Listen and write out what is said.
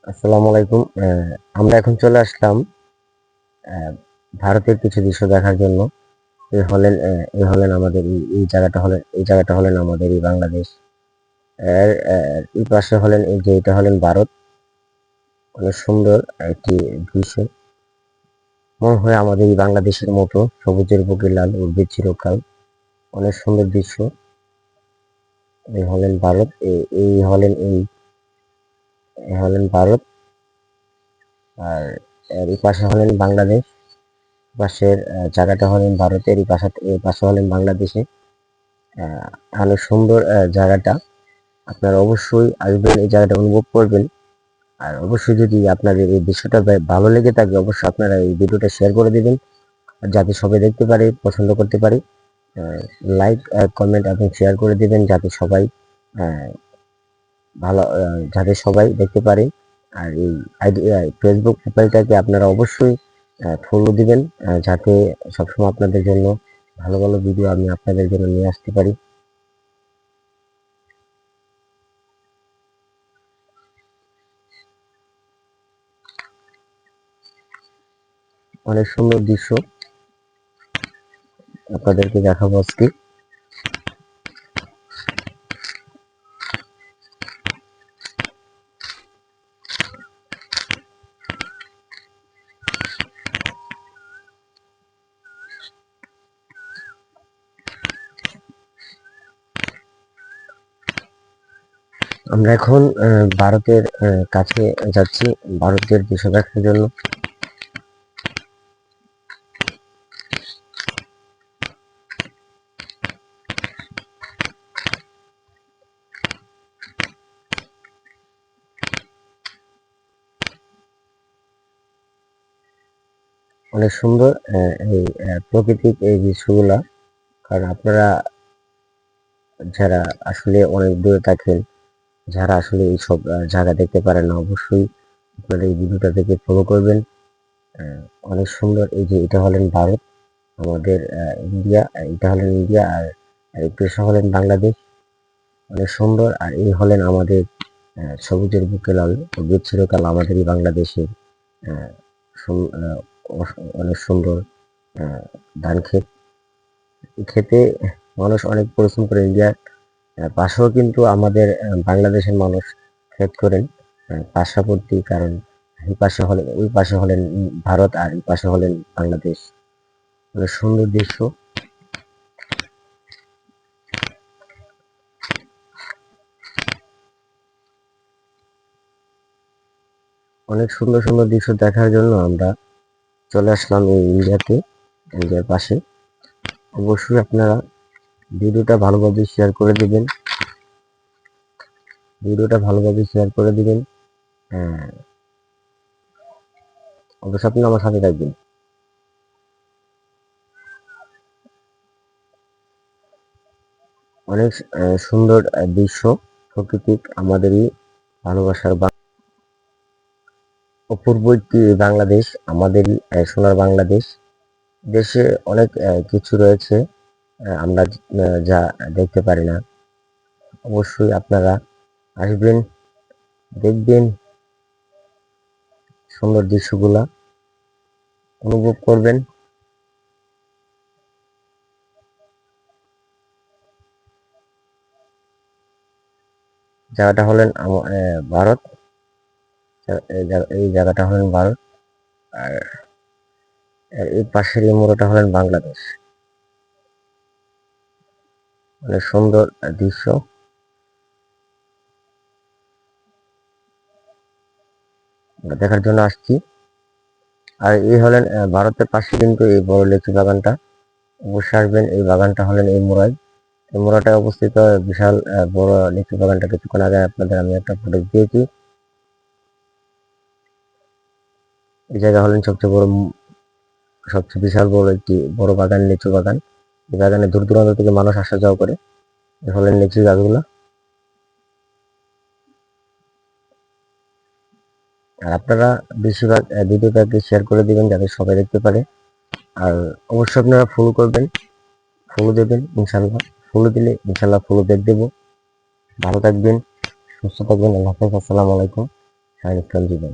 আসসালামু আলাইকুম। আমরা এখন চলে আসলাম ভারতের কিছু দৃশ্য দেখার জন্য। এই হলেন আমাদের এই জায়গাটা হলেন আমাদের এই বাংলাদেশ। এই পাশে হলেন এই যে এটা হলেন ভারত। অনেক সুন্দর একটি দৃশ্য। মনে হয় আমাদের এই বাংলাদেশের মতো সবুজের বুকে লাল উদ্ভিদ চিরকাল। অনেক সুন্দর দৃশ্য। এই হলেন ভারত। এই হলেন ভারত। আর এর এই পাশে হলেন বাংলাদেশ। পাশের জায়গাটা হলেন ভারতের, এই পাশে হলেন বাংলাদেশে। আহ, অনেক সুন্দর জায়গাটা। আপনারা অবশ্যই আসবেন, এই জায়গাটা অনুভব করবেন। আর অবশ্যই যদি আপনাদের এই দৃশ্যটা ভালো লেগে থাকে, অবশ্যই আপনারা এই ভিডিওটা শেয়ার করে দিবেন, যাতে সবাই দেখতে পারে, পছন্দ করতে পারে। লাইক, কমেন্ট এবং শেয়ার করে দিবেন, আহ, যাতে সবাই দেখতে পারে। আর এই আইডি ফেসবুক প্রোফাইলটাকে আপনারা অবশ্যই ফলো দিবেন, যাতে সবসময় আপনাদের জন্য ভালো ভালো ভিডিও আমি আপনাদের জন্য নিয়ে আসতে পারি। অনেক সুন্দর দৃশ্য আপনাদেরকে দেখাবো আজকে। আমরা এখন ভারতের কাছে যাচ্ছি, ভারতের দৃশ্য দেখার জন্য। অনেক সুন্দর এই প্রাকৃতিক এই দৃশ্যগুলা। কারণ আপনারা যারা আসলে অনেক দূরে থাকেন, যারা আসলে এইসব জায়গা দেখতে পারেন না, অবশ্যই আপনারা এই ভিডিওটা দেখে ফলো করবেন। আহ, অনেক সুন্দর। এই যে এটা হলেন ভারত, আমাদের ইন্ডিয়া। এটা হলেন ইন্ডিয়া, আর এই পেশা হলেন বাংলাদেশ। অনেক সুন্দর। আর এই হলেন আমাদের সবুজের বুকে লাল উদ্ভিদ চিরকাল, আমাদের এই বাংলাদেশের আহ, সুন- আহ, অনেক সুন্দর আহ, ধান ক্ষেত। এই ক্ষেতে মানুষ অনেক পরিশ্রম করে। ইন্ডিয়ার পাশেও কিন্তু আমাদের বাংলাদেশের মানুষ ক্ষেত করেন পার্শ্ববর্তী। কারণ ওই পাশে হলেন ভারত, আর এই পাশে হলেন বাংলাদেশ। অনেক সুন্দর দৃশ্য। অনেক সুন্দর সুন্দর দৃশ্য দেখার জন্য আমরা চলে আসলাম এই ইন্ডিয়ার পাশে। অবশ্যই আপনারা ভিডিওটা ভালোভাবে শেয়ার করে দিবেন। হ্যাঁ, অবশ্যই আপনি আমার সাথে থাকবেন। অনেক সুন্দর দৃশ্য, প্রকৃতিক, আমাদেরই ভালোবাসার অপূর্ব একটি বাংলাদেশ, আমাদেরই সোনার বাংলাদেশ। দেশে অনেক কিছু রয়েছে আমরা যা দেখতে পারি না। অবশ্যই আপনারা আসবেন, দেখবেন, সুন্দর দৃশ্যগুলা অনুভব করবেন। জায়গাটা হলেন ভারত। এই জায়গাটা হলেন ভারত। আর এই পাশের এই মোড়টা হলেন বাংলাদেশ। অনেক সুন্দর দৃশ্য দেখার জন্য আসছি। আর এই হলেন ভারতের পাশে কিন্তু এই বড় লিচু বাগানটা। অবশ্যই আসবেন, এই বাগানটা হলেন এই মোড়ায়। এই মোড়াটায় অবস্থিত বিশাল বড় লিচু বাগানটা। কিছুক্ষণ আগে আপনাদের আমি একটা ফটো দিয়েছি। এই জায়গা হলেন সবচেয়ে বিশাল বড় একটি বড় বাগান, লিচু বাগান। এই বাগানে দূর দূরান্ত থেকে মানুষ আসা যাওয়া করে। এই হলেন লিচু গাছগুলা। আর আপনারা বেশিরভাগ ভিডিওটাকে শেয়ার করে দিবেন, যাতে সবাই দেখতে পারে। আর অবশ্যই আপনারা ফলো করবেন, ফলো দেবেন ইনশাল্লাহ। ফলো দিলে ইনশাল্লাহ ফলো ব্যাক দেবো। ভালো থাকবেন, সুস্থ থাকবেন। আল্লাহ হাফেজ। আসসালামু আলাইকুম। সাইনিক জীবন।